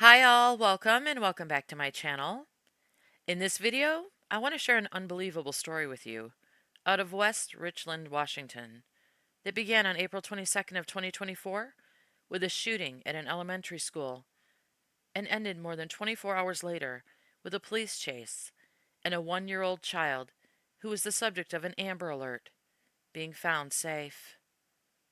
Hi all, welcome back to my channel. In this video, I want to share an unbelievable story with you out of West Richland, Washington that began on April 22nd of 2024 with a shooting at an elementary school and ended more than 24 hours later with a police chase and a 1-year-old child who was the subject of an Amber Alert being found safe.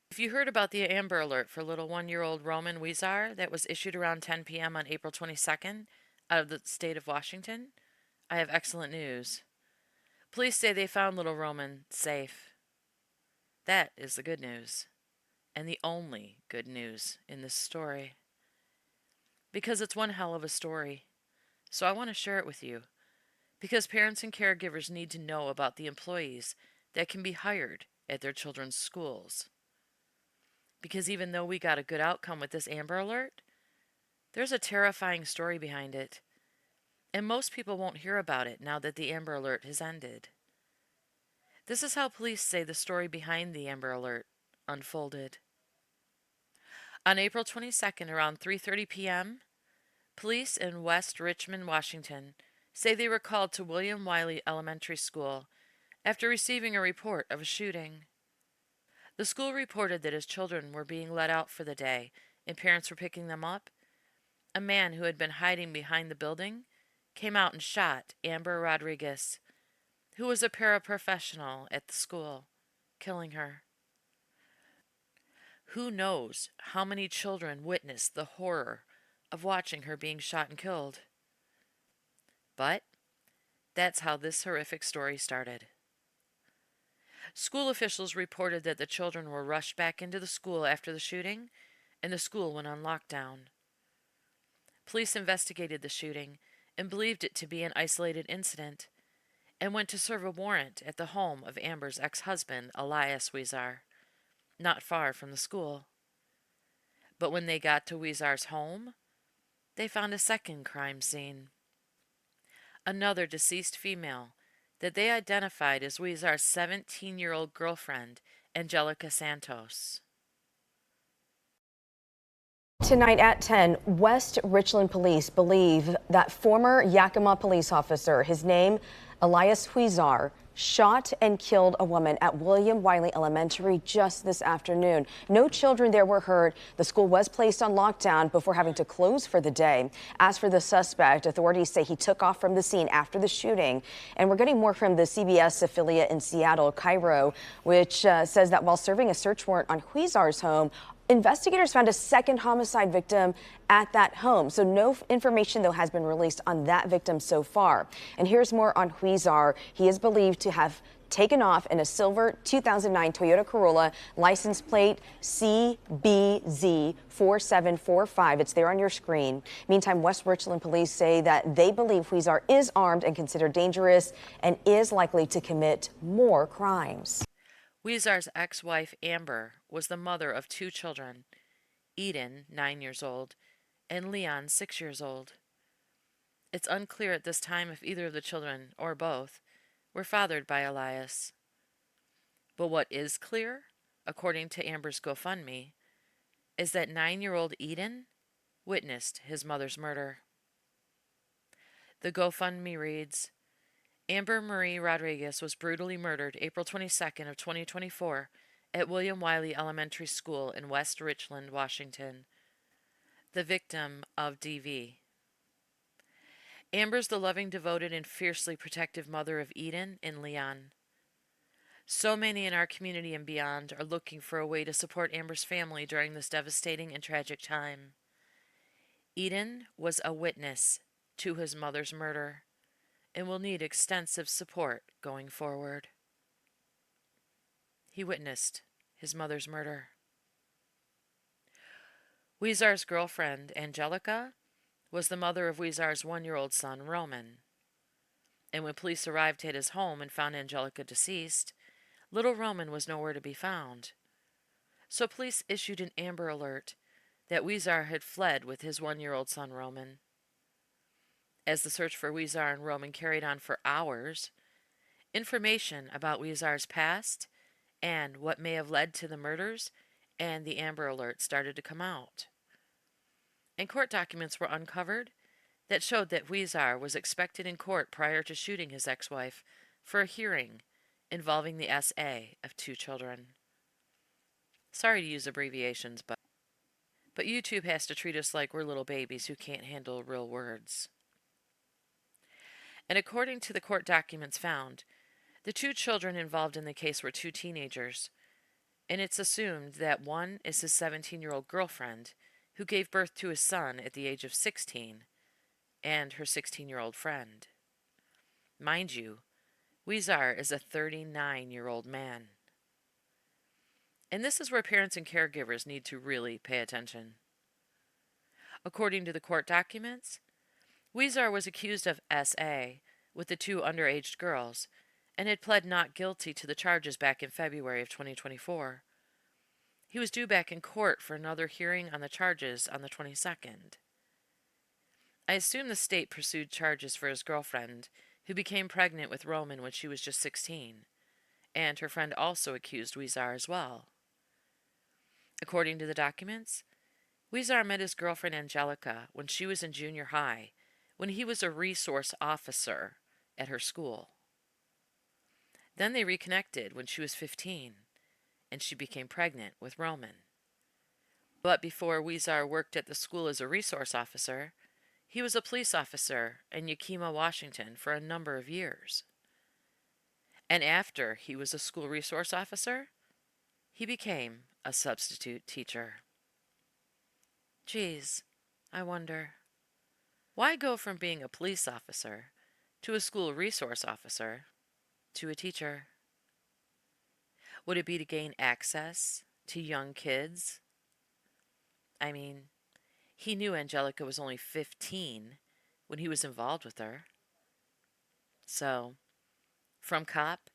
If you heard about the Amber Alert for little 1-year-old Roman Huizar that was issued around 10 p.m. on April 22nd out of the state of Washington, I have excellent news. Police say they found little Roman safe. That is the good news, and the only good news in this story. Because it's one hell of a story. So I want to share it with you. Because parents and caregivers need to know about the employees that can be hired at their children's schools. Because even though we got a good outcome with this Amber Alert, there's a terrifying story behind it, and most people won't hear about it now that the Amber Alert has ended. This is how police say the story behind the Amber Alert unfolded. On April 22nd, around 3:30 p.m., police in West Richmond, Washington, say they were called to William Wiley Elementary School after receiving a report of a shooting. The school reported that as children were being let out for the day and parents were picking them up, a man who had been hiding behind the building came out and shot Amber Rodriguez, who was a paraprofessional at the school, killing her. Who knows how many children witnessed the horror of watching her being shot and killed? But that's how this horrific story started. School officials reported that the children were rushed back into the school after the shooting, and the school went on lockdown. Police investigated the shooting and believed it to be an isolated incident, and went to serve a warrant at the home of Amber's ex-husband, Elias Huizar, not far from the school. But when they got to Huizar's home, they found a second crime scene. Another deceased female that they identified as Huizar's 17-year-old girlfriend, Angelica Santos. Tonight at 10, West Richland police believe that former Yakima police officer, his name Elias Huizar, shot and killed a woman at William Wiley Elementary just this afternoon. No children there were hurt. The school was placed on lockdown before having to close for the day. As for the suspect, authorities say he took off from the scene after the shooting. And we're getting more from the CBS affiliate in Seattle, Cairo, which says that while serving a search warrant on Huizar's home, investigators found a second homicide victim at that home. So no information, though, has been released on that victim so far. And here's more on Huizar. He is believed to have taken off in a silver 2009 Toyota Corolla, license plate CBZ4745. It's there on your screen. Meantime, West Richland police say that they believe Huizar is armed and considered dangerous and is likely to commit more crimes. Huizar's ex-wife, Amber, was the mother of 2 children, Eden, 9 years old, and Leon, 6 years old. It's unclear at this time if either of the children, or both, were fathered by Elias. But what is clear, according to Amber's GoFundMe, is that 9-year-old Eden witnessed his mother's murder. The GoFundMe reads, Amber Marie Rodriguez was brutally murdered April 22nd of 2024 at William Wiley Elementary School in West Richland, Washington. The victim of DV. Amber's the loving, devoted, and fiercely protective mother of Eden and Leon. So many in our community and beyond are looking for a way to support Amber's family during this devastating and tragic time. Eden was a witness to his mother's murder and will need extensive support going forward. He witnessed his mother's murder. Huizar's girlfriend, Angelica, was the mother of Huizar's 1-year-old son, Roman. And when police arrived at his home and found Angelica deceased, little Roman was nowhere to be found. So police issued an Amber Alert that Huizar had fled with his 1-year-old son, Roman. As the search for Huizar and Roman carried on for hours, information about Huizar's past and what may have led to the murders and the Amber Alert started to come out. and court documents were uncovered that showed that Huizar was expected in court prior to shooting his ex-wife for a hearing involving the SA of 2 children. Sorry to use abbreviations, but YouTube has to treat us like we're little babies who can't handle real words. And according to the court documents found, the 2 children involved in the case were 2 teenagers, and it's assumed that one is his 17-year-old girlfriend, who gave birth to his son at the age of 16, and her 16-year-old friend. Mind you, Huizar is a 39-year-old man. And this is where parents and caregivers need to really pay attention. According to the court documents, Huizar was accused of SA with the 2 underage girls and had pled not guilty to the charges back in February of 2024. He was due back in court for another hearing on the charges on the 22nd. I assume the state pursued charges for his girlfriend, who became pregnant with Roman when she was just 16, and her friend also accused Huizar as well. According to the documents, Huizar met his girlfriend Angelica when she was in junior high, when he was a resource officer at her school. Then they reconnected when she was 15, and she became pregnant with Roman. But before Huizar worked at the school as a resource officer, he was a police officer in Yakima, Washington for a number of years. And after he was a school resource officer, he became a substitute teacher. Geez, I wonder, why go from being a police officer to a school resource officer to a teacher? Would it be to gain access to young kids? I mean, he knew Angelica was only 15 when he was involved with her. So, from cop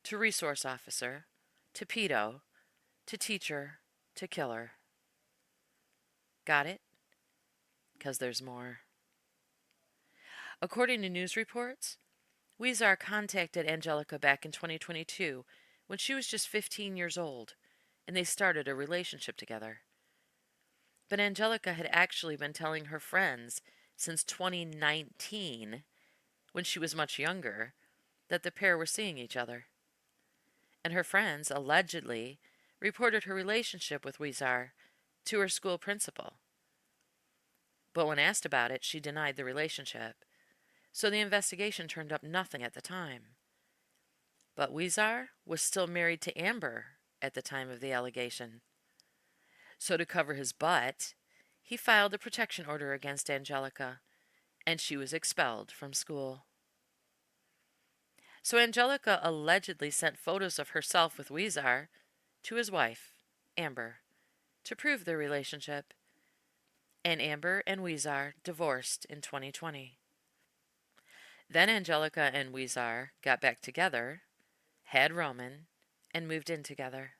to resource officer to pedo to teacher to killer. Got it? 'Cause there's more. According to news reports, Huizar contacted Angelica back in 2022 when she was just 15 years old, and they started a relationship together. But Angelica had actually been telling her friends since 2019, when she was much younger, that the pair were seeing each other. And her friends allegedly reported her relationship with Huizar to her school principal. But when asked about it, she denied the relationship, so the investigation turned up nothing at the time. But Huizar was still married to Amber at the time of the allegation. So to cover his butt, he filed a protection order against Angelica, and she was expelled from school. So Angelica allegedly sent photos of herself with Huizar to his wife, Amber, to prove their relationship, and Amber and Huizar divorced in 2020. Then Angelica and Huizar got back together, had Roman, and moved in together.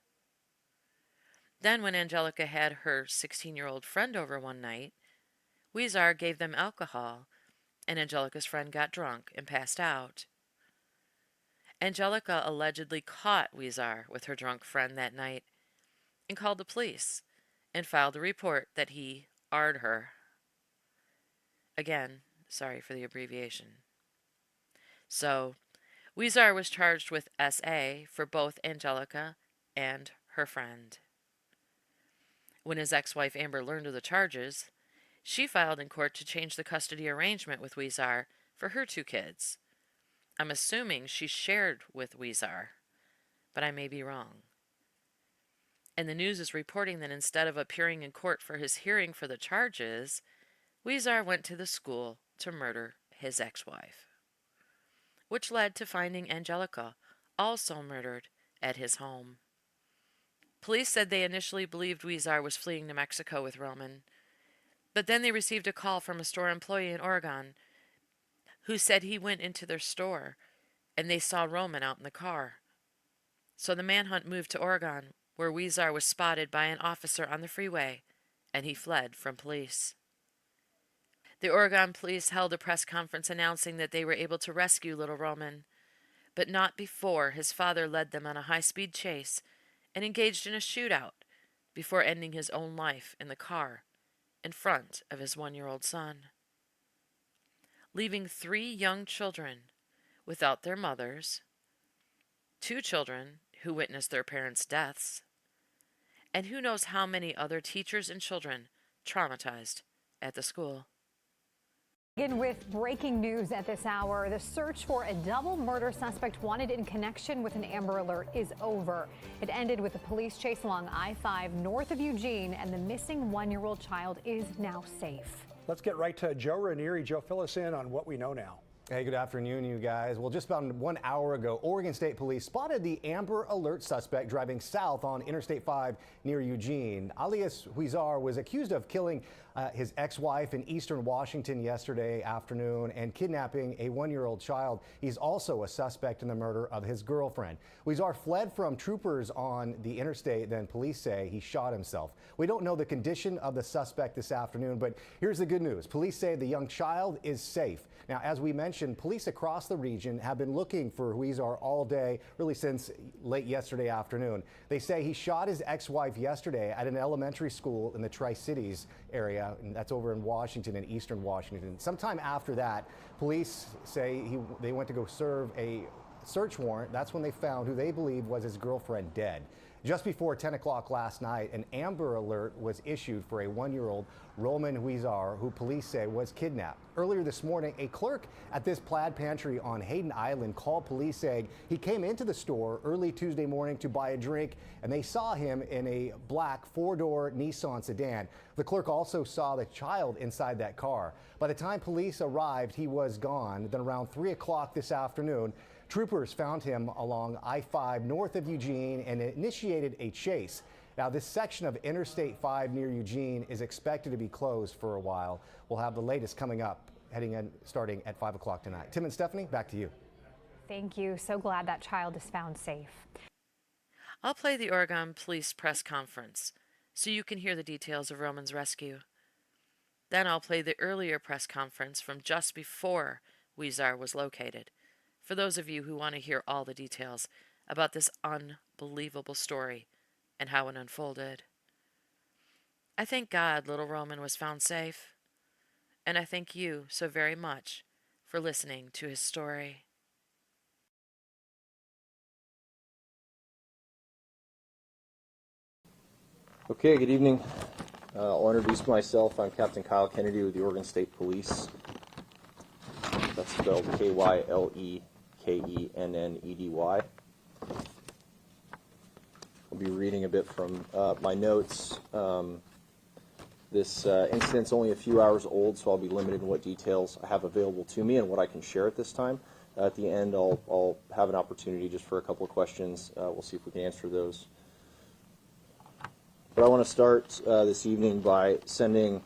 Then when Angelica had her 16-year-old friend over one night, Huizar gave them alcohol, and Angelica's friend got drunk and passed out. Angelica allegedly caught Huizar with her drunk friend that night and called the police and filed a report that he R'd her. Again, sorry for the abbreviation. So, Huizar was charged with SA for both Angelica and her friend. When his ex-wife Amber learned of the charges, she filed in court to change the custody arrangement with Huizar for her 2 kids. I'm assuming she shared with Huizar, but I may be wrong. And the news is reporting that instead of appearing in court for his hearing for the charges, Huizar went to the school to murder his ex-wife, which led to finding Angelica also murdered at his home. Police said they initially believed Huizar was fleeing to Mexico with Roman, but then they received a call from a store employee in Oregon who said he went into their store and they saw Roman out in the car. So the manhunt moved to Oregon, where Huizar was spotted by an officer on the freeway, and he fled from police. The Oregon police held a press conference announcing that they were able to rescue little Roman, but not before his father led them on a high-speed chase and engaged in a shootout before ending his own life in the car in front of his 1-year-old son, leaving 3 young children without their mothers, 2 children who witnessed their parents' deaths, and who knows how many other teachers and children traumatized at the school. Begin with breaking news at this hour. The search for a double murder suspect wanted in connection with an Amber Alert is over. It ended with a police chase along I-5 north of Eugene, and the missing 1-year-old child is now safe. Let's get right to Joe Ranieri. Joe, fill us in on what we know now. Hey, good afternoon, you guys. Well, just about 1 hour ago, Oregon State Police spotted the Amber Alert suspect driving south on Interstate 5 near Eugene. Alias Huizar was accused of killing his ex-wife in eastern Washington yesterday afternoon and kidnapping a 1-year-old child. He's also a suspect in the murder of his girlfriend. Huizar fled from troopers on the interstate, then police say he shot himself. We don't know the condition of the suspect this afternoon, but here's the good news. Police say the young child is safe. Now, as we mentioned, police across the region have been looking for Huizar all day, really since late yesterday afternoon. They say he shot his ex-wife yesterday at an elementary school in the Tri-Cities area, and that's over in Washington, in eastern Washington. Sometime after that, police say they went to go serve a search warrant. That's when they found who they believe was his girlfriend dead. Just before 10 o'clock last night, an Amber Alert was issued for a 1-year-old Roman Huizar, who police say was kidnapped. Earlier this morning, a clerk at this plaid pantry on Hayden Island called police saying he came into the store early Tuesday morning to buy a drink, and they saw him in a black 4-door Nissan sedan. The clerk also saw the child inside that car. By the time police arrived, he was gone. Then around 3 o'clock this afternoon, troopers found him along I-5 north of Eugene and initiated a chase. Now, this section of Interstate 5 near Eugene is expected to be closed for a while. We'll have the latest coming up, starting at 5 o'clock tonight. Tim and Stephanie, back to you. Thank you. So glad that child is found safe. I'll play the Oregon Police press conference so you can hear the details of Roman's rescue. Then I'll play the earlier press conference from just before Huizar was located, for those of you who want to hear all the details about this unbelievable story and how it unfolded. I thank God little Roman was found safe, and I thank you so very much for listening to his story. Okay, good evening. I'll introduce myself. I'm Captain Kyle Kennedy with the Oregon State Police. That's spelled Kylekennedy. I'll be reading a bit from my notes. This incident's only a few hours old, so I'll be limited in what details I have available to me and what I can share at this time. At the end, I'll have an opportunity just for a couple of questions. We'll see if we can answer those. But I want to start this evening by sending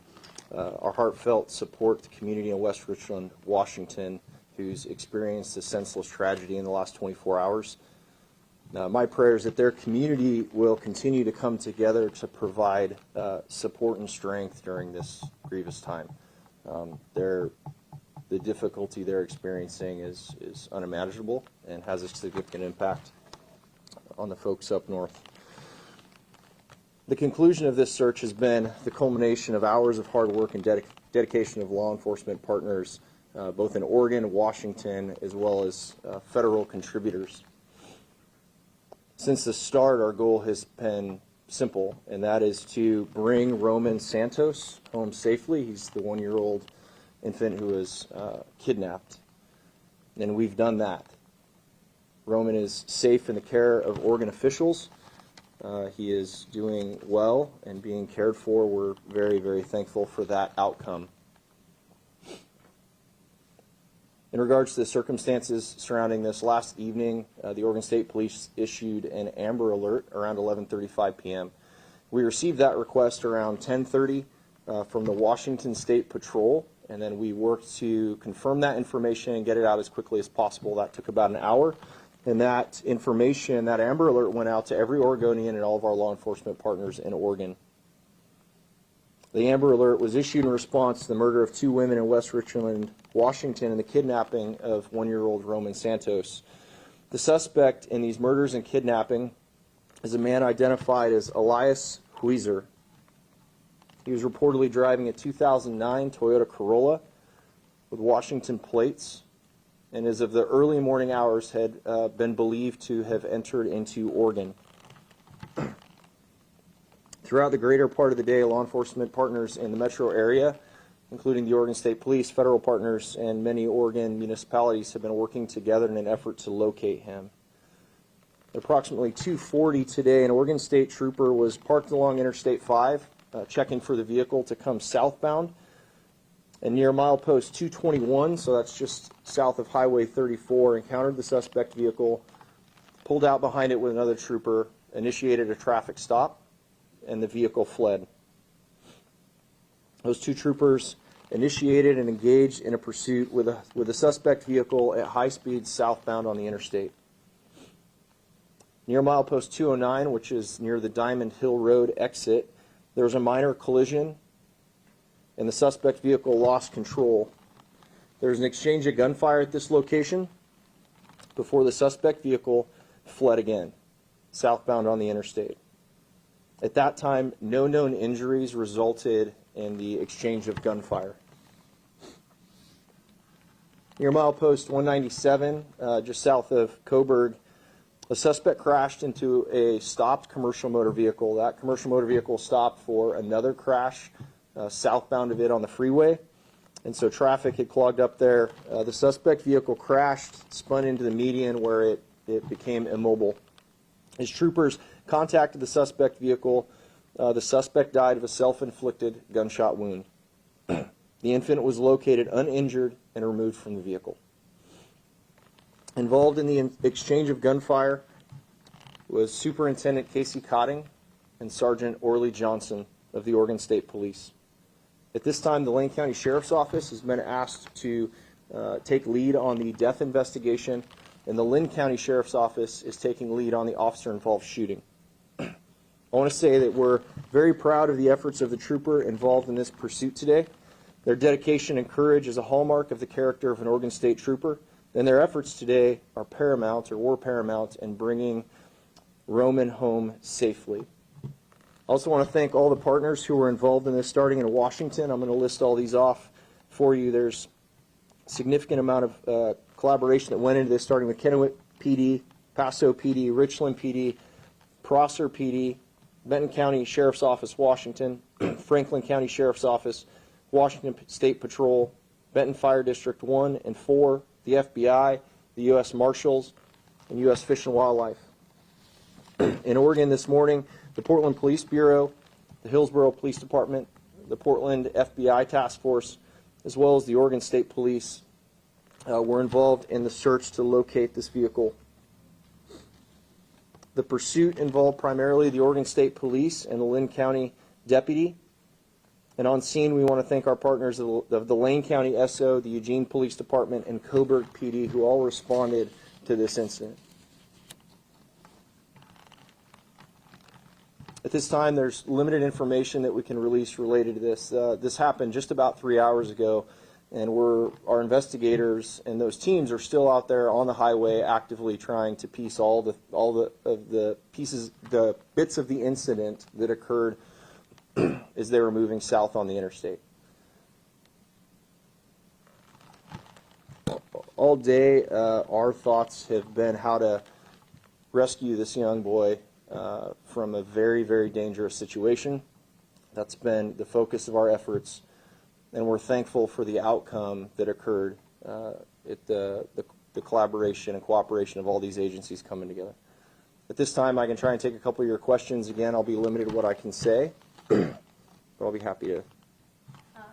our heartfelt support to the community in West Richland, Washington, who's experienced a senseless tragedy in the last 24 hours. My prayer is that their community will continue to come together to provide support and strength during this grievous time. The difficulty they're experiencing is unimaginable and has a significant impact on the folks up north. The conclusion of this search has been the culmination of hours of hard work and dedication of law enforcement partners, both in Oregon, Washington, as well as federal contributors. Since the start, our goal has been simple, and that is to bring Roman Santos home safely. He's the 1-year-old infant who was kidnapped, and we've done that. Roman is safe in the care of Oregon officials. He is doing well and being cared for. We're very, very thankful for that outcome. In regards to the circumstances surrounding this, last evening, the Oregon State Police issued an Amber Alert around 11:35 p.m. We received that request around 10:30 from the Washington State Patrol, and then we worked to confirm that information and get it out as quickly as possible. That took about an hour. And that information, that Amber Alert, went out to every Oregonian and all of our law enforcement partners in Oregon. The Amber Alert was issued in response to the murder of 2 women in West Richland, Washington, and the kidnapping of 1-year-old Roman Santos. The suspect in these murders and kidnapping is a man identified as Elias Huizar. He was reportedly driving a 2009 Toyota Corolla with Washington plates, and as of the early morning hours had been believed to have entered into Oregon. Throughout the greater part of the day, law enforcement partners in the metro area, including the Oregon State Police, federal partners, and many Oregon municipalities have been working together in an effort to locate him. At approximately 2:40 today, an Oregon State trooper was parked along Interstate 5, checking for the vehicle to come southbound. And near milepost 221, so that's just south of Highway 34, encountered the suspect vehicle, pulled out behind it with another trooper, initiated a traffic stop, and the vehicle fled. Those two troopers initiated and engaged in a pursuit with a suspect vehicle at high speed southbound on the interstate. Near milepost 209, which is near the Diamond Hill Road exit, there was a minor collision and the suspect vehicle lost control. There was an exchange of gunfire at this location before the suspect vehicle fled again, southbound on the interstate. At that time, no known injuries resulted in the exchange of gunfire. Near milepost 197, just south of Coburg, a suspect crashed into a stopped commercial motor vehicle. That commercial motor vehicle stopped for another crash southbound of it on the freeway, and so traffic had clogged up there. The suspect vehicle crashed, spun into the median where it became immobile. As troopers contacted the suspect vehicle, the suspect died of a self-inflicted gunshot wound. The infant was located uninjured and removed from the vehicle. Involved in the exchange of gunfire was Superintendent Casey Cotting and Sergeant Orley Johnson of the Oregon State Police. At this time, the Lane County Sheriff's Office has been asked to take lead on the death investigation, and the Linn County Sheriff's Office is taking lead on the officer-involved shooting. I want to say that we're very proud of the efforts of the trooper involved in this pursuit today. Their dedication and courage is a hallmark of the character of an Oregon State trooper, and their efforts today are paramount, or were paramount, in bringing Roman home safely. I also want to thank all the partners who were involved in this, starting in Washington. I'm going to list all these off for you. There's a significant amount of collaboration that went into this, starting with Kennewick PD, Paso PD, Richland PD, Prosser PD, Benton County Sheriff's Office, Washington, Franklin County Sheriff's Office, Washington State Patrol, Benton Fire District 1 and 4, the FBI, the U.S. Marshals, and U.S. Fish and Wildlife. In Oregon this morning, the Portland Police Bureau, the Hillsborough Police Department, the Portland FBI Task Force, as well as the Oregon State Police were involved in the search to locate this vehicle. The pursuit involved primarily the Oregon State Police and the Linn County deputy. And on scene, we want to thank our partners of the Lane County SO, the Eugene Police Department, and Coburg PD, who all responded to this incident. At this time, there's limited information that we can release related to this. This happened just about 3 hours ago, and our investigators and those teams are still out there on the highway actively trying to piece all the bits of the incident that occurred as they were moving south on the interstate. All day, our thoughts have been how to rescue this young boy from a very, very dangerous situation. That's been the focus of our efforts, and we're thankful for the outcome that occurred at the collaboration and cooperation of all these agencies coming together. At this time, I can try and take a couple of your questions. Again, I'll be limited to what I can say, but I'll be happy to.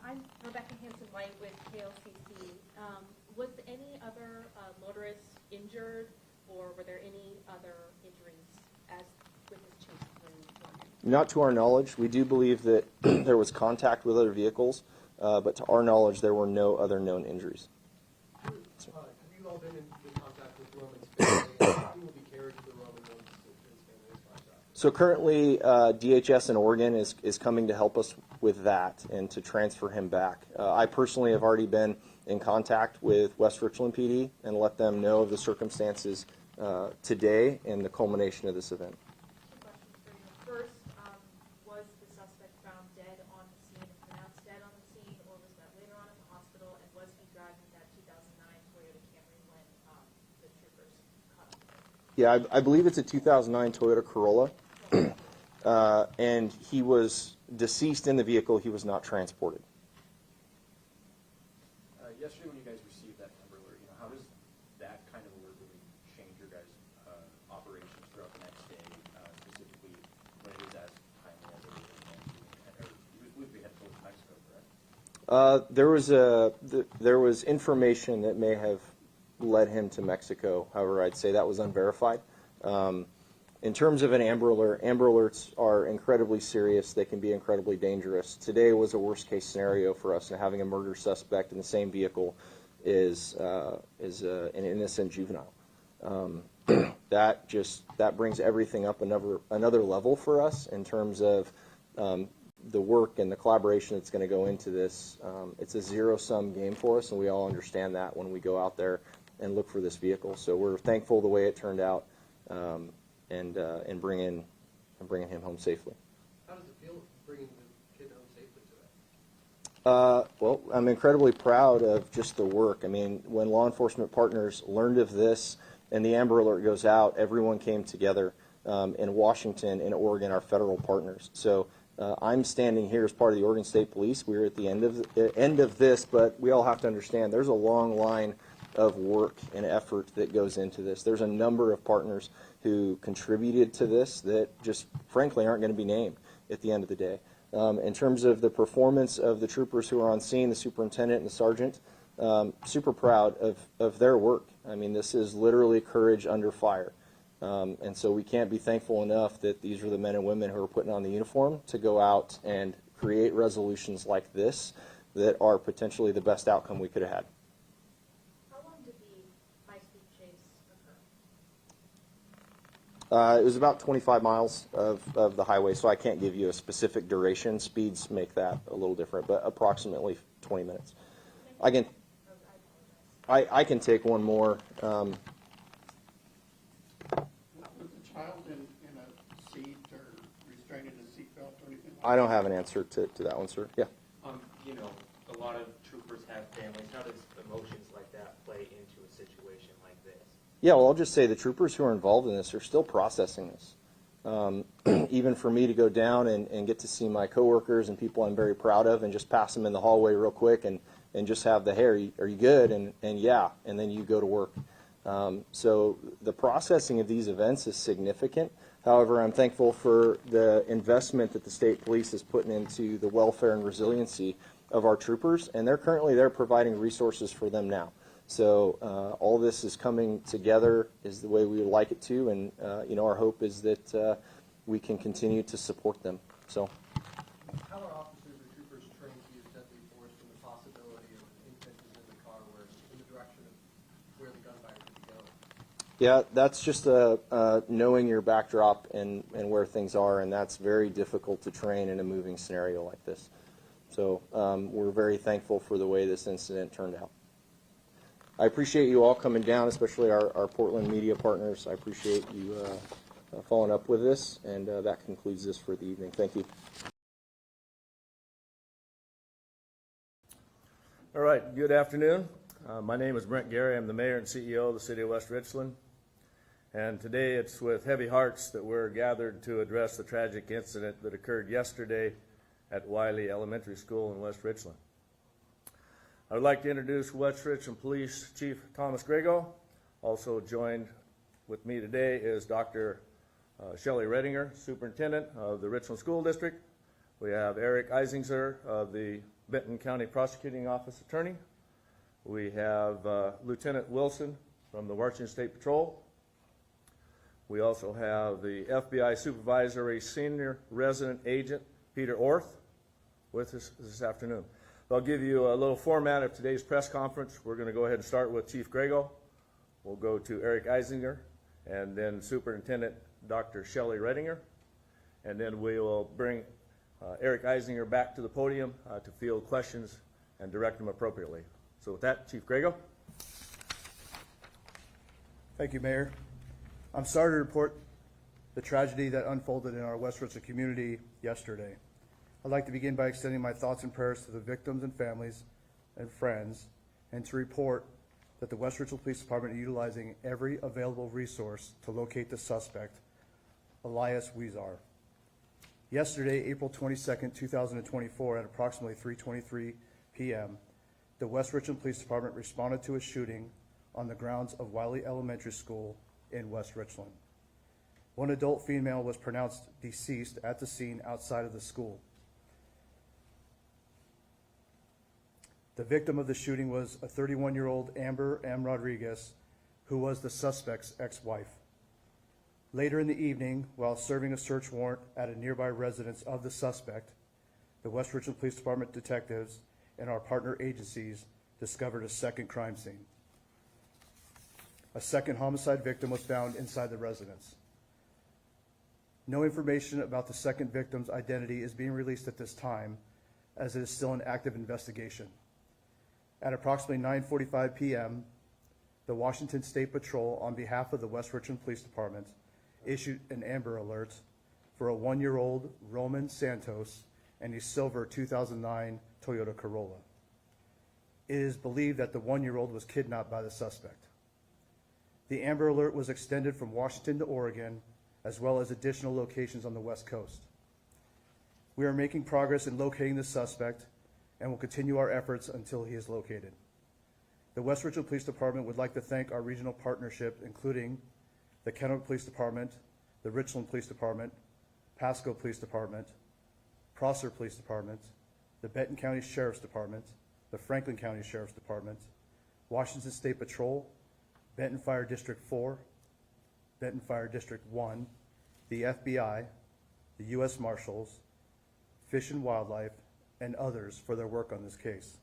I'm Rebecca Hanson-White with KLCC. Was any other motorist injured, or were there any other injuries as with this chase through? Not to our knowledge. We do believe that there was contact with other vehicles, but to our knowledge, there were no other known injuries. Have you all been in contact with Roman's family? Who will be carried to the Roman once his family is contacted? So currently, DHS in Oregon is coming to help us with that and to transfer him back. I personally have already been in contact with West Richland PD and let them know of the circumstances today and the culmination of this event. Two questions for you. First, was the suspect found dead on the Yeah, I believe it's a 2009 Toyota Corolla, and he was deceased in the vehicle. He was not transported. Yesterday, when you guys received that Amber Alert, how does that kind of alert really change your guys' operations throughout the next day, specifically when it is as timely as it is? You believe we had to go to Mexico, correct? There was information that may have led him to Mexico. However, I'd say that was unverified. In terms of an Amber Alert, Amber Alerts are incredibly serious. They can be incredibly dangerous. Today was a worst-case scenario for us, and having a murder suspect in the same vehicle is an innocent juvenile. That brings everything up another level for us in terms of the work and the collaboration that's going to go into this. It's a zero-sum game for us, and we all understand that when we go out there and look for this vehicle. So we're thankful the way it turned out, and bringing him home safely. How does it feel bringing the kid home safely today? Well, I'm incredibly proud of just the work. I mean, when law enforcement partners learned of this and the Amber Alert goes out, everyone came together in Washington and Oregon, our federal partners. So I'm standing here as part of the Oregon State Police. We're at the end of this, but we all have to understand there's a long line of work and effort that goes into this. There's a number of partners who contributed to this that just frankly aren't going to be named at the end of the day. In terms of the performance of the troopers who are on scene, the superintendent and the sergeant, super proud of their work. I mean, this is literally courage under fire. And so we can't be thankful enough that these are the men and women who are putting on the uniform to go out and create resolutions like this that are potentially the best outcome we could have had. How long did the high-speed chase occur? It was about 25 miles of the highway, so I can't give you a specific duration. Speeds make that a little different, but approximately 20 minutes. I can take one more. Was the child in a seat or restrained in a seatbelt or anything? I don't have an answer to that one, sir. Yeah. A lot of troopers have families. How does emotions like that play into a situation like this? Yeah, well, I'll just say the troopers who are involved in this are still processing this. Even for me to go down and get to see my coworkers and people I'm very proud of and just pass them in the hallway real quick and just have the, hey, are you good? And yeah, and then you go to work. So the processing of these events is significant. However, I'm thankful for the investment that the state police is putting into the welfare and resiliency of our troopers, and they're currently there providing resources for them now. So all this is coming together is the way we would like it to, and our hope is that we can continue to support them. So. How are officers or troopers trained to use deadly force when the possibility of an infant is in the car where in the direction of where the gunfire could be going? Yeah, that's just knowing your backdrop and where things are, and that's very difficult to train in a moving scenario like this. So we're very thankful for the way this incident turned out. I appreciate you all coming down, especially our Portland media partners. I appreciate you following up with this, and that concludes this for the evening. Thank you. All right, good afternoon. My name is Brent Gary. I'm the mayor and CEO of the city of West Richland. And today it's with heavy hearts that we're gathered to address the tragic incident that occurred yesterday at Wiley Elementary School in West Richland. I would like to introduce West Richland Police Chief Thomas Grego. Also joined with me today is Dr. Shelley Redinger, Superintendent of the Richland School District. We have Eric Eisinger of the Benton County Prosecuting Office Attorney. We have Lieutenant Wilson from the Washington State Patrol. We also have the FBI Supervisory Senior Resident Agent, Peter Orth, with us this afternoon. I'll give you a little format of today's press conference. We're going to go ahead and start with Chief Grego. We'll go to Eric Eisinger, and then Superintendent Dr. Shelley Redinger. And then we will bring Eric Eisinger back to the podium to field questions and direct them appropriately. So with that, Chief Grego. Thank you, Mayor. I'm sorry to report the tragedy that unfolded in our West Richland community yesterday. I'd like to begin by extending my thoughts and prayers to the victims and families and friends, and to report that the West Richland Police Department is utilizing every available resource to locate the suspect, Elias Huizar. Yesterday, April 22nd, 2024, at approximately 3:23 p.m., the West Richland Police Department responded to a shooting on the grounds of Wiley Elementary School in West Richland. One adult female was pronounced deceased at the scene outside of the school. The victim of the shooting was a 31-year-old Amber M. Rodriguez, who was the suspect's ex-wife. Later in the evening, while serving a search warrant at a nearby residence of the suspect, the West Richland Police Department detectives and our partner agencies discovered a second crime scene. A second homicide victim was found inside the residence. No information about the second victim's identity is being released at this time, as it is still an active investigation. At approximately 9:45 p.m., the Washington State Patrol, on behalf of the West Richland Police Department, issued an Amber Alert for a 1-year-old Roman Santos and a silver 2009 Toyota Corolla. It is believed that the 1-year-old was kidnapped by the suspect. The Amber Alert was extended from Washington to Oregon, as well as additional locations on the West Coast. We are making progress in locating the suspect and will continue our efforts until he is located. The West Richland Police Department would like to thank our regional partnership, including the Kennewick Police Department, the Richland Police Department, Pasco Police Department, Prosser Police Department, the Benton County Sheriff's Department, the Franklin County Sheriff's Department, Washington State Patrol, Benton Fire District 4, Benton Fire District 1, the FBI, the U.S. Marshals, Fish and Wildlife, and others for their work on this case.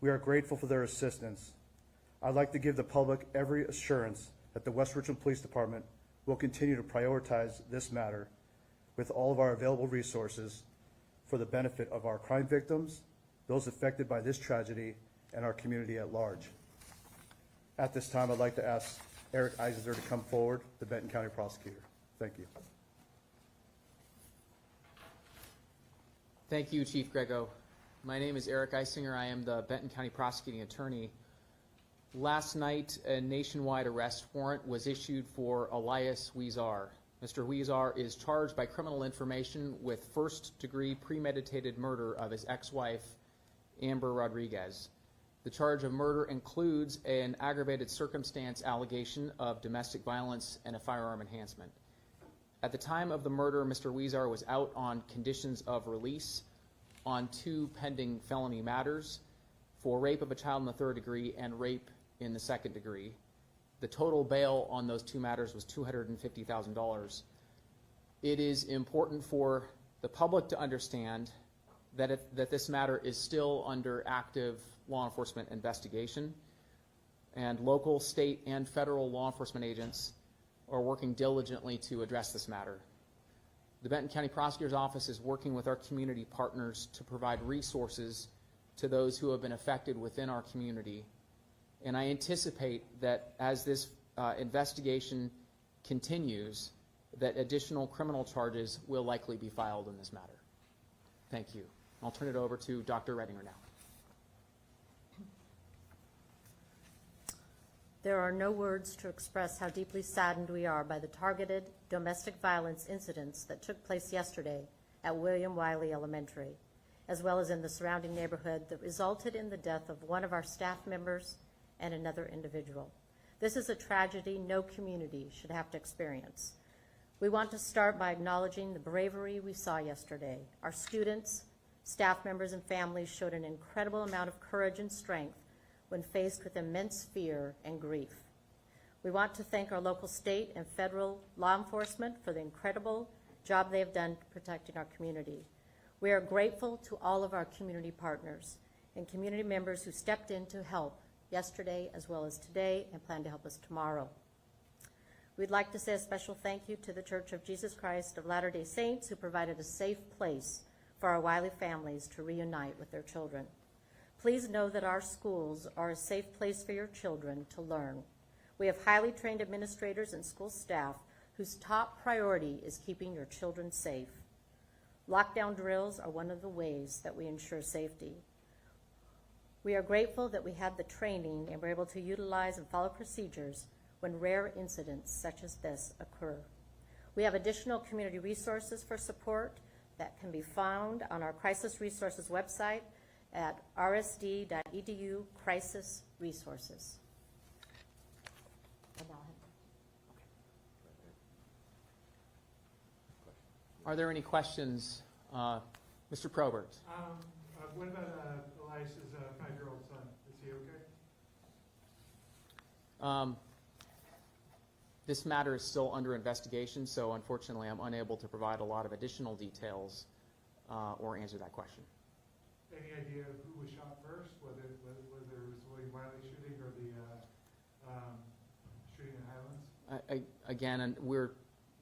We are grateful for their assistance. I'd like to give the public every assurance that the West Richland Police Department will continue to prioritize this matter with all of our available resources for the benefit of our crime victims, those affected by this tragedy, and our community at large. At this time, I'd like to ask Eric Eisinger to come forward, the Benton County Prosecutor. Thank you. Thank you, Chief Grego. My name is Eric Eisinger. I am the Benton County Prosecuting Attorney. Last night, a nationwide arrest warrant was issued for Elias Huizar. Mr. Huizar is charged by criminal information with first-degree premeditated murder of his ex-wife, Amber Rodriguez. The charge of murder includes an aggravated circumstance allegation of domestic violence and a firearm enhancement. At the time of the murder, Mr. Huizar was out on conditions of release on 2 pending felony matters for rape of a child in the 3rd degree and rape in the 2nd degree. The total bail on those 2 matters was $250,000. It is important for the public to understand that this matter is still under active law enforcement investigation, and local, state, and federal law enforcement agents are working diligently to address this matter. The Benton County Prosecutor's Office is working with our community partners to provide resources to those who have been affected within our community. And I anticipate that as this investigation continues, that additional criminal charges will likely be filed in this matter. Thank you. I'll turn it over to Dr. Redinger now. There are no words to express how deeply saddened we are by the targeted domestic violence incidents that took place yesterday at William Wiley Elementary, as well as in the surrounding neighborhood, that resulted in the death of one of our staff members and another individual. This is a tragedy no community should have to experience. We want to start by acknowledging the bravery we saw yesterday. Our students, staff members, and families showed an incredible amount of courage and strength when faced with immense fear and grief. We want to thank our local, state, and federal law enforcement for the incredible job they have done protecting our community. We are grateful to all of our community partners and community members who stepped in to help yesterday as well as today and plan to help us tomorrow. We'd like to say a special thank you to the Church of Jesus Christ of Latter-day Saints, who provided a safe place for our Wiley families to reunite with their children. Please know that our schools are a safe place for your children to learn. We have highly trained administrators and school staff whose top priority is keeping your children safe. Lockdown drills are one of the ways that we ensure safety. We are grateful that we had the training and were able to utilize and follow procedures when rare incidents such as this occur. We have additional community resources for support that can be found on our Crisis Resources website at rsd.edu crisis resources. Are there any questions? Mr. Probert. What about Elias's 5-year-old son? Is he okay? This matter is still under investigation, so unfortunately I'm unable to provide a lot of additional details or answer that question. Any idea of who was shot first, whether it was William Wiley shooting or the shooting in Highlands? Again, we're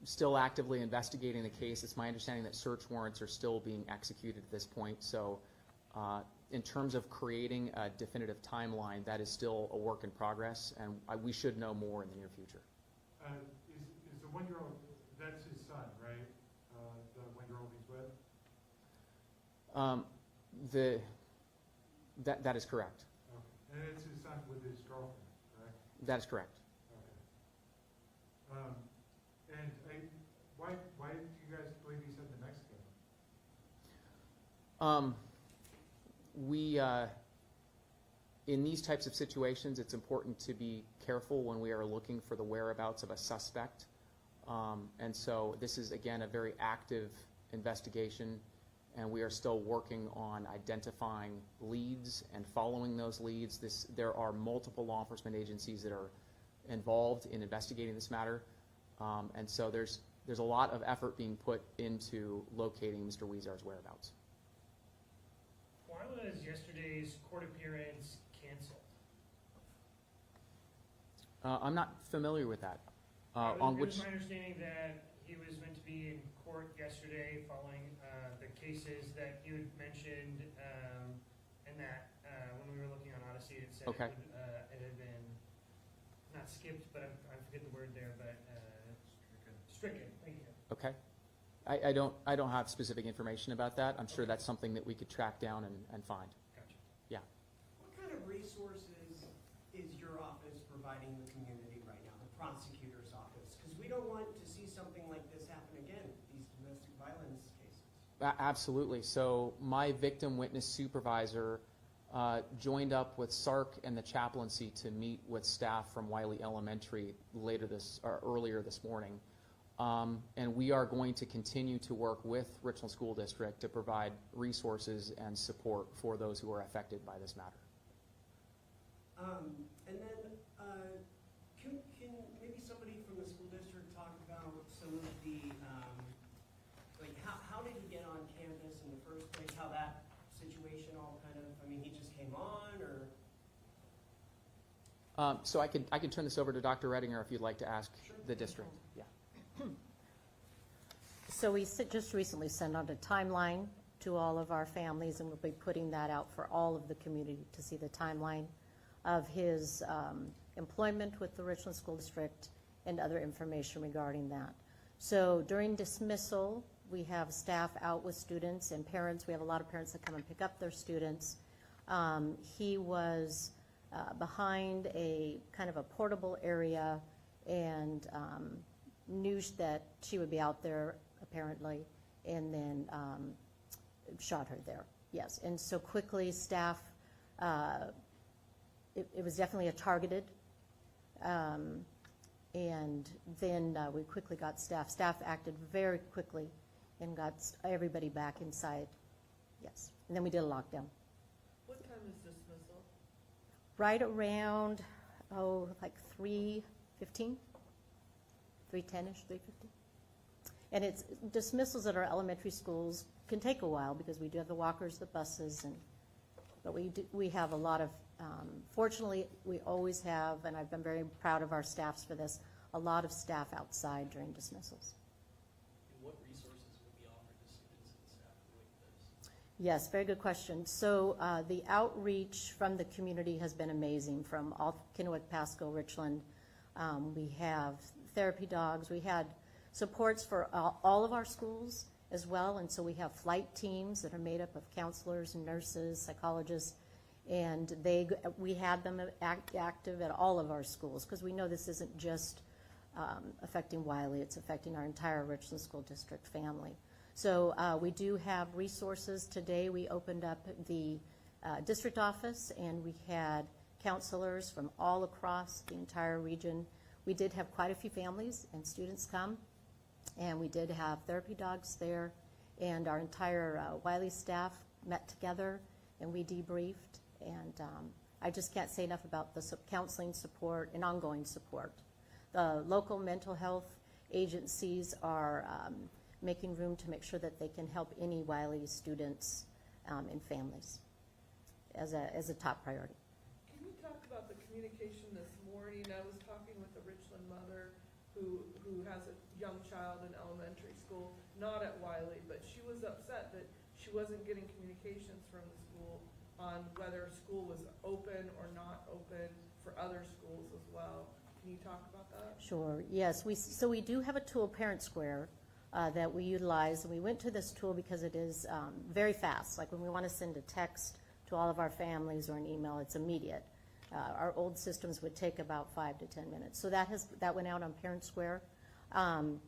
still actively investigating the case. It's my understanding that search warrants are still being executed at this point. So in terms of creating a definitive timeline, that is still a work in progress, and we should know more in the near future. Is the 1-year-old, that's his son, right? The 1-year-old he's with? That is correct. Okay. And it's his son with his girlfriend, correct? That is correct. Okay. And why do you guys believe he's in the Mexican? In these types of situations, it's important to be careful when we are looking for the whereabouts of a suspect. And so this is, again, a very active investigation, and we are still working on identifying leads and following those leads. There are multiple law enforcement agencies that are involved in investigating this matter. And so there's a lot of effort being put into locating Mr. Huizar's whereabouts. Why was yesterday's court appearance canceled? I'm not familiar with that. It was my understanding that he was meant to be in court yesterday following the cases that you had mentioned, and that when we were looking on Odyssey, it said okay. It had been not skipped, but I forget the word there, but stricken. Thank you. Okay. I don't have specific information about that. I'm sure that's something that we could track down and find. Gotcha. Yeah. What kind of resources is your office providing the community right now, the prosecutor's office? Because we don't want to see something like this happen again, these domestic violence cases. Absolutely. So my victim witness supervisor joined up with SARC and the chaplaincy to meet with staff from Wiley Elementary earlier this morning. And we are going to continue to work with Richland School District to provide resources and support for those who are affected by this matter. And then can maybe somebody from the school district talk about some of the, like how did he get on campus in the first place, how that situation all kind of, I mean, he just came on, or? So I can turn this over to Dr. Redinger if you'd like to ask the district. Yeah. So we just recently sent out a timeline to all of our families, and we'll be putting that out for all of the community to see the timeline of his employment with the Richland School District and other information regarding that. So during dismissal, we have staff out with students and parents. We have a lot of parents that come and pick up their students. He was behind a kind of a portable area and knew that she would be out there apparently, and then shot her there. Yes, and so quickly staff, it was definitely a targeted, and then we quickly got staff. Staff acted very quickly and got everybody back inside. Yes, and then we did a lockdown. What time is dismissal? Right around, like 3:15, 3:10-ish, 3:50. And it's dismissals at our elementary schools can take a while because we do have the walkers, the buses, but we have a lot of, fortunately, we always have, and I've been very proud of our staffs for this, a lot of staff outside during dismissals. And what resources will be offered to students and staff like this? Yes, very good question. So the outreach from the community has been amazing, from all Kennewick, Pasco, Richland. We have therapy dogs. We had supports for all of our schools as well, and so we have flight teams that are made up of counselors and nurses, psychologists, And we had them active at all of our schools, because we know this isn't just affecting Wiley, it's affecting our entire Richland School District family. So we do have resources. Today we opened up the district office, and we had counselors from all across the entire region. We did have quite a few families and students come, and we did have therapy dogs there, and our entire Wiley staff met together, and we debriefed. And I just can't say enough about the counseling support and ongoing support. The local mental health agencies are making room to make sure that they can help any Wiley students and families as a top priority. Can you talk about the communication this morning? I was talking with a Richland mother who has a young child in elementary school, not at Wiley, but she was upset that she wasn't getting communications from the school on whether school was open or not open for other schools as well. Can you talk about that? Sure, yes. So we do have a tool, Parent Square, that we utilize. And we went to this tool because it is very fast. Like when we want to send a text to all of our families or an email, it's immediate. Our old systems would take about 5 to 10 minutes. So that went out on Parent Square. And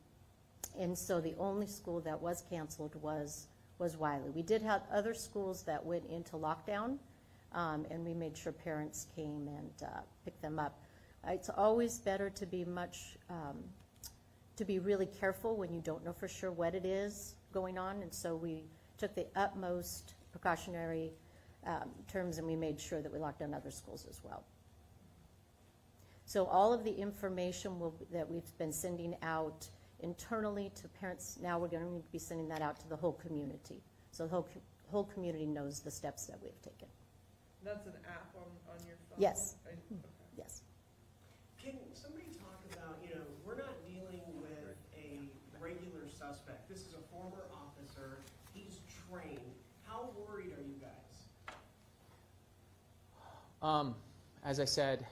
so the only school that was canceled was Wiley. We did have other schools that went into lockdown, and we made sure parents came and picked them up. It's always better to be to be really careful when you don't know for sure what it is going on, and so we took the utmost precautionary terms, and we made sure that we locked down other schools as well. So all of the information that we've been sending out internally to parents, now we're going to be sending that out to the whole community. So the whole community knows the steps that we've taken. That's an app on your phone? Yes. Okay. Yes. Can somebody talk about, we're not dealing with a regular suspect. This is a former officer. He's trained. How worried are you guys? As I said,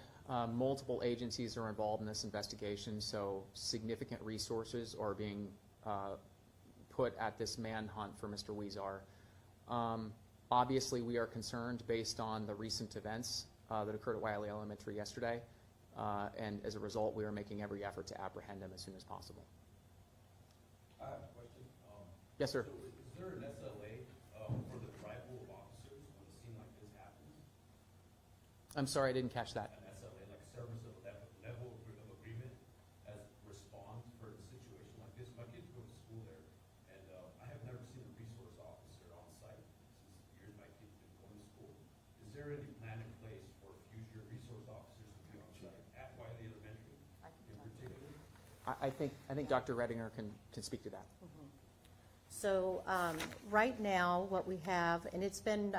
multiple agencies are involved in this investigation, so significant resources are being put at this manhunt for Mr. Huizar. Obviously, we are concerned based on the recent events that occurred at Wiley Elementary yesterday, and as a result, we are making every effort to apprehend him as soon as possible. I have a question. Yes, sir. So is there an SLA for the tribal officers when a scene like this happens? I'm sorry, I didn't catch that. An SLA, like service of level of agreement as response for a situation like this. My kids go to school there, and I have never seen a resource officer on site since the years my kids have been going to school. Is there any plan in place for future resource officers to be on site at Wiley Elementary in particular? I think Dr. Redinger can speak to that. So right now, what we have, and it's been,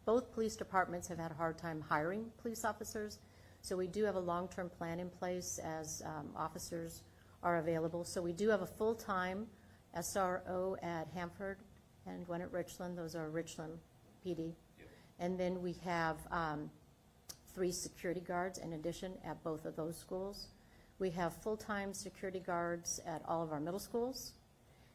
both police departments have had a hard time hiring police officers. So we do have a long-term plan in place as officers are available. So we do have a full-time SRO at Hanford and one at Richland. Those are Richland PD. Yep. And then we have 3 security guards in addition at both of those schools. We have full-time security guards at all of our middle schools.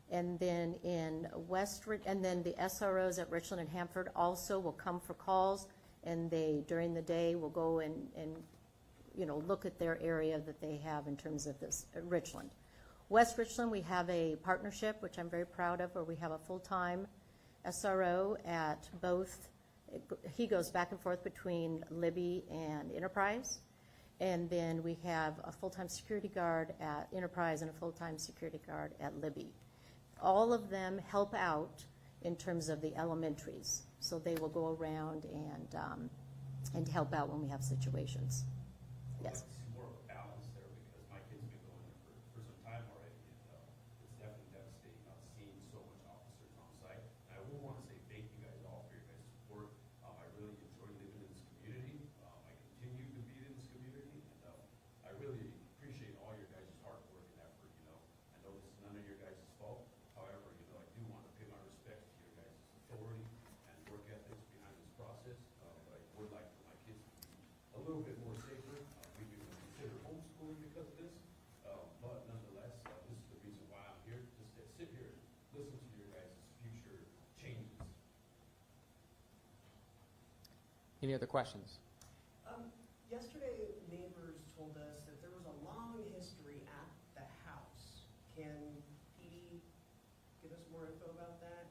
And then and then the SROs at Richland and Hanford also will come for calls, and they, during the day, will go and look at their area that they have in terms of this Richland. West Richland, we have a partnership, which I'm very proud of, where we have a full-time SRO at both. He goes back and forth between Libby and Enterprise. And then we have a full-time security guard at Enterprise and a full-time security guard at Libby. All of them help out in terms of the elementaries. So they will go around and help out when we have situations. Yes. It's more of a balance there because my kids have been going there for some time already, and it's definitely devastating not seeing so much officers on site. And I will want to say thank you guys all for your guys' support. I really enjoy living in this community. I continue to be in this community, and I really appreciate all your guys' hard work and effort. I know this is none of your guys' fault. However, I do want to pay my respect to your guys' authority and work ethics behind this process. But I would like for my kids to be a little bit more safer. We do Any other questions? Yesterday, neighbors told us that there was a long history at the house. Can PD give us more info about that?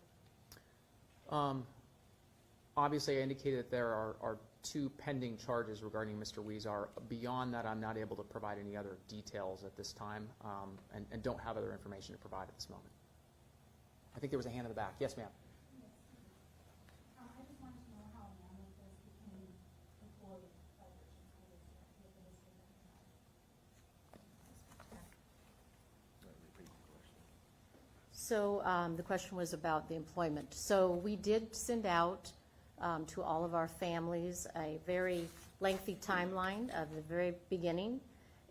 Obviously, I indicated that there are 2 pending charges regarding Mr. Huizar. Beyond that, I'm not able to provide any other details at this time, and don't have other information to provide at this moment. I think there was a hand in the back. Yes, ma'am. I just wanted to know how Amanda first became employed by Richland School District, what the history of that is. So the question was about the employment. So we did send out to all of our families a very lengthy timeline of the very beginning,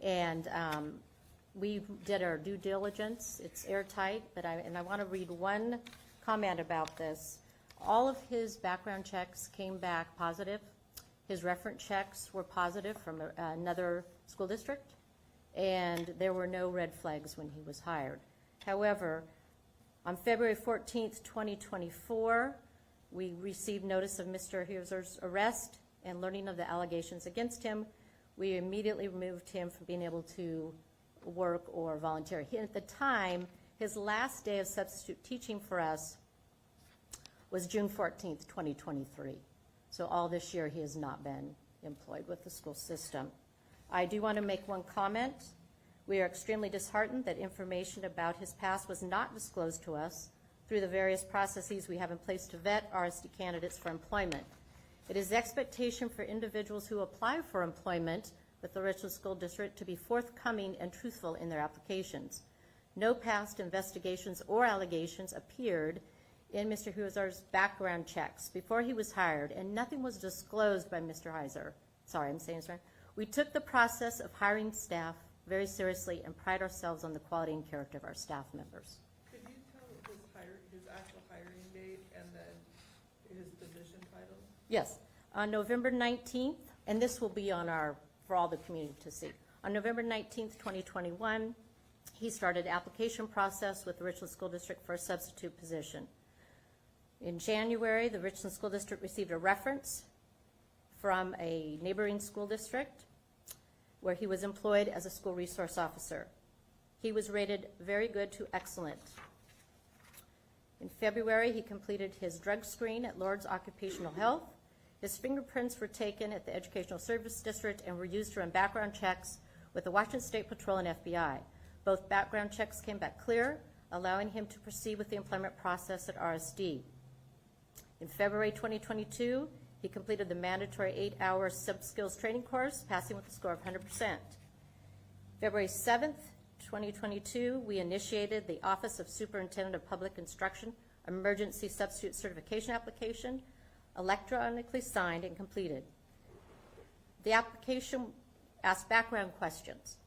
and we did our due diligence. It's airtight, but I want to read one comment about this. All of his background checks came back positive. His reference checks were positive from another school district, and there were no red flags when he was hired. However, on February 14th, 2024, we received notice of Mr. Huizar's arrest, and learning of the allegations against him, we immediately removed him from being able to work or volunteer. At the time, his last day of substitute teaching for us was June 14th, 2023. So all this year he has not been employed with the school system. I do want to make one comment. We are extremely disheartened that information about his past was not disclosed to us through the various processes we have in place to vet RSD candidates for employment. It is the expectation for individuals who apply for employment with the Richland School District to be forthcoming and truthful in their applications. No past investigations or allegations appeared in Mr. Huizar's background checks before he was hired, and nothing was disclosed by Mr. Huizar. Sorry, I'm saying this wrong. We took the process of hiring staff very seriously and pride ourselves on the quality and character of our staff members. Could you tell his actual hiring date and then his position title? Yes. On November 19th, and this will be on for all the community to see. On November 19th, 2021, he started application process with the Richland School District for a substitute position. In January, the Richland School District received a reference from a neighboring school district where he was employed as a school resource officer. He was rated very good to excellent. In February, he completed his drug screen at Lord's Occupational Health. His fingerprints were taken at the Educational Service District and were used to run background checks with the Washington State Patrol and FBI. Both background checks came back clear, allowing him to proceed with the employment process at RSD. In February 2022, he completed the mandatory 8-hour sub-skills training course, passing with a score of 100%. February 7th, 2022, we initiated the Office of Superintendent of Public Instruction Emergency Substitute Certification application, electronically signed and completed. The application asked background questions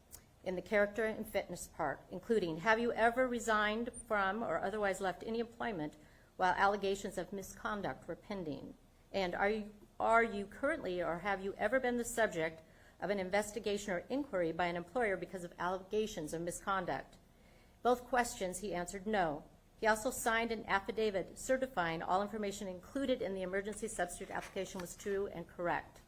in the character and fitness part, including, have you ever resigned from or otherwise left any employment while allegations of misconduct were pending? And are you currently or have you ever been the subject of an investigation or inquiry by an employer because of allegations of misconduct? Both questions he answered no. He also signed an affidavit certifying all information included in the emergency substitute application was true and correct.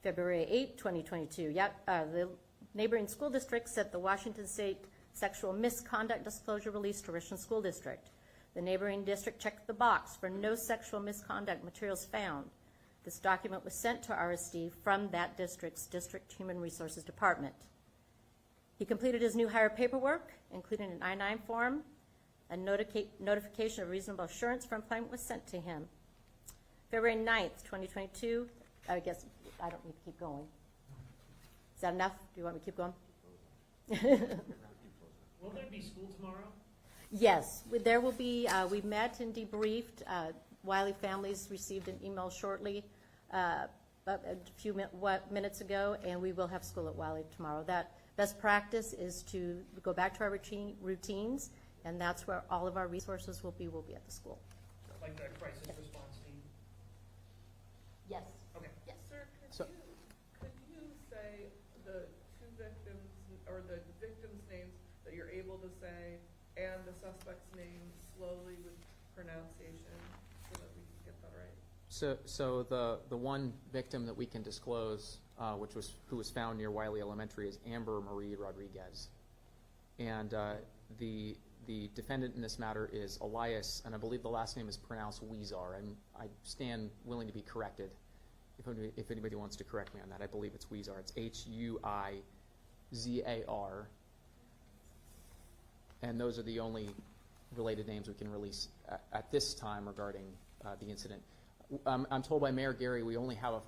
February 8, 2022, the neighboring school district sent the Washington State Sexual Misconduct Disclosure Release to Richland School District. The neighboring district checked the box for no sexual misconduct materials found. This document was sent to RSD from that district's District Human Resources Department. He completed his new hire paperwork, including an I-9 form. A notification of reasonable assurance for employment was sent to him. February 9th, 2022, I guess I don't need to keep going. Is that enough? Do you want me to keep going? Will there be school tomorrow? Yes, there will be. We met and debriefed. Wiley families received an email shortly, a few minutes ago, and we will have school at Wiley tomorrow. That best practice is to go back to our routines, and that's where all of our resources will be at the school. Like the crisis response team? Yes. Okay. Yes. Sir, could you say the two victims or the victims' names that you're able to say and the suspect's name slowly with pronunciation so that we can get that right? So the one victim that we can disclose, who was found near Wiley Elementary, is Amber Marie Rodriguez, and the defendant in this matter is Elias, and I believe the last name is pronounced Huizar, and I stand willing to be corrected if anybody wants to correct me on that. I believe it's Huizar. It's Huizar, and those are the only related names we can release at this time regarding the incident. I'm told by Mayor Gary we only have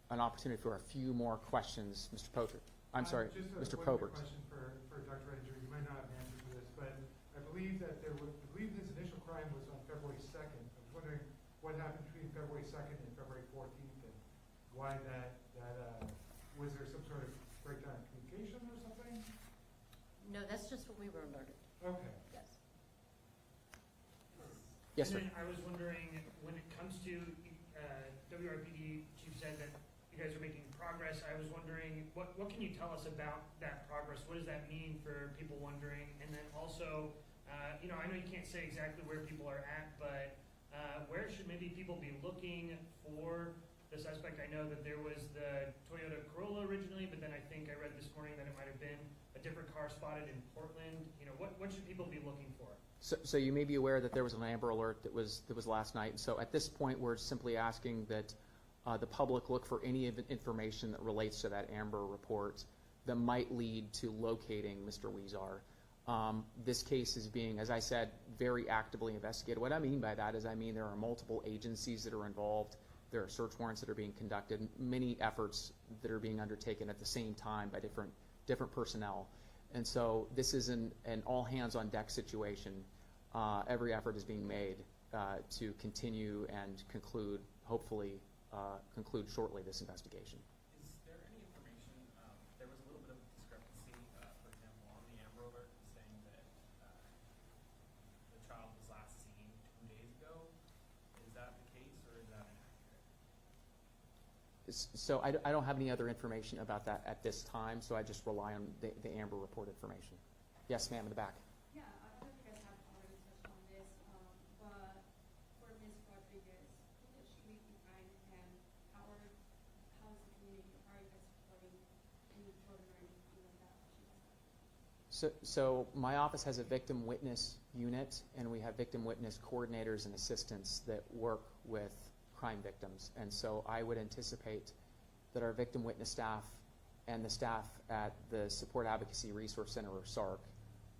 an opportunity for a few more questions. Mr. Potter. I'm sorry, Mr. Probert. Question for Dr. Ranger. You might not have an answer for this, but I believe that I believe this initial crime was on February 2nd. I was wondering what happened between February 2nd and February 14th, and why was there some sort of breakdown in communication or something? No, that's just what we were alerted. Okay. Yes. Yes, sir. And then I was wondering, when it comes to WRPD chief said that you guys are making progress. I was wondering, what can you tell us about that progress? What does that mean for people wondering? And then also, I know you can't say exactly where people are at, but where should maybe people be looking for the suspect? I know that there was the Toyota Corolla originally, but then I think I read this morning that it might have been a different car spotted in Portland. What should people be looking for? So you may be aware that there was an Amber Alert that was last night. So at this point, we're simply asking that the public look for any information that relates to that Amber report that might lead to locating Mr. Huizar. This case is being, as I said, very actively investigated. What I mean by that is there are multiple agencies that are involved. There are search warrants that are being conducted, many efforts that are being undertaken at the same time by different personnel. And so this is an all-hands-on-deck situation. Every effort is being made to continue and hopefully conclude shortly this investigation. Is there any information, there was a little bit of discrepancy, for example, on the Amber Alert saying that the child was last seen 2 days ago. Is that the case, or is that inaccurate? So I don't have any other information about that at this time, so I just rely on the Amber report information. Yes, ma'am, in the back. Yeah, I don't know if you guys have already touched on this, but for Ms. Rodriguez, who did she leave behind, and how is the community, how are you guys supporting any children or anything like that? So my office has a victim witness unit, and we have victim witness coordinators and assistants that work with crime victims. And so I would anticipate that our victim witness staff and the staff at the Support Advocacy Resource Center, or SARC,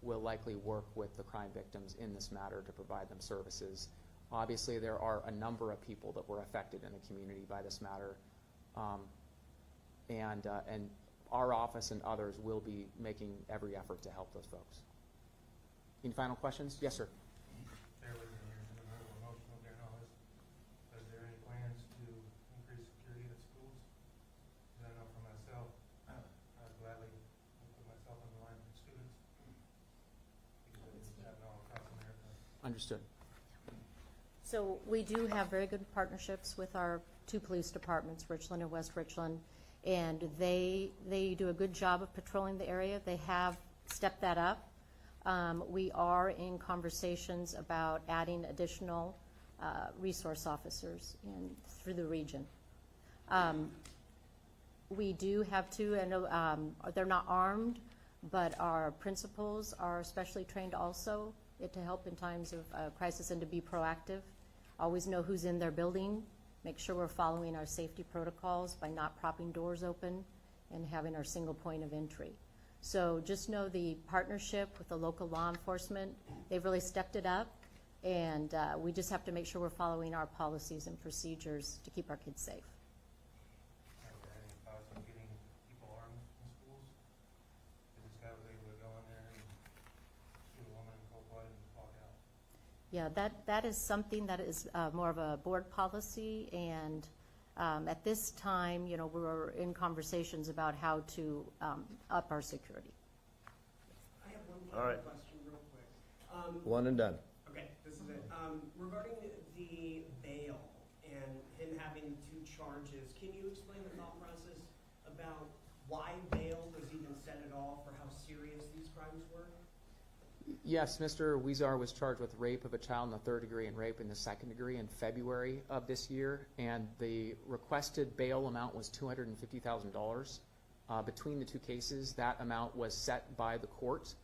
will likely work with the crime victims in this matter to provide them services. Obviously, there are a number of people that were affected in the community by this matter, and our office and others will be making every effort to help those folks. Any final questions? Yes, sir. Bear with me here, because I'm a little emotional there. Is there any plans to increase security at schools? Because I know for myself, I'd gladly put myself on the line for students, because it's happening all across America. Understood. So we do have very good partnerships with our two police departments, Richland and West Richland, and they do a good job of patrolling the area. They have stepped that up. We are in conversations about adding additional resource officers through the region. We do have two, I know they're not armed, but our principals are specially trained also to help in times of crisis and to be proactive. Always know who's in their building, make sure we're following our safety protocols by not propping doors open and having our single point of entry. So just know the partnership with the local law enforcement, they've really stepped it up, and we just have to make sure we're following our policies and procedures to keep our kids safe. Are there any thoughts on getting people armed in schools? If this guy was able to go in there and shoot a woman in cold blood and walk out? Yeah, that is something that is more of a board policy, and at this time, we're in conversations about how to up our security. I have one All right. question real quick. One and done. Okay, this is it. Regarding the bail and him having 2 charges, can you explain the thought process about why bail was even set at all, for how serious these crimes were? Yes, Mr. Huizar was charged with rape of a child in the 3rd degree and rape in the 2nd degree in February of this year, and the requested bail amount was $250,000. Between the two cases, that amount was set by the court,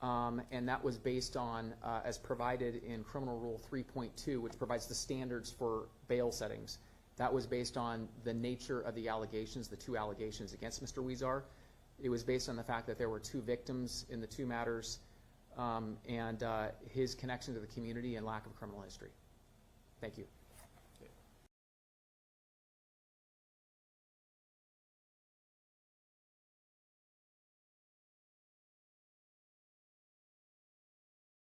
and that was based on, as provided in Criminal Rule 3.2, which provides the standards for bail settings. That was based on the nature of the allegations, the 2 allegations against Mr. Huizar. It was based on the fact that there were 2 victims in the 2 matters, and his connection to the community and lack of criminal history. Thank you.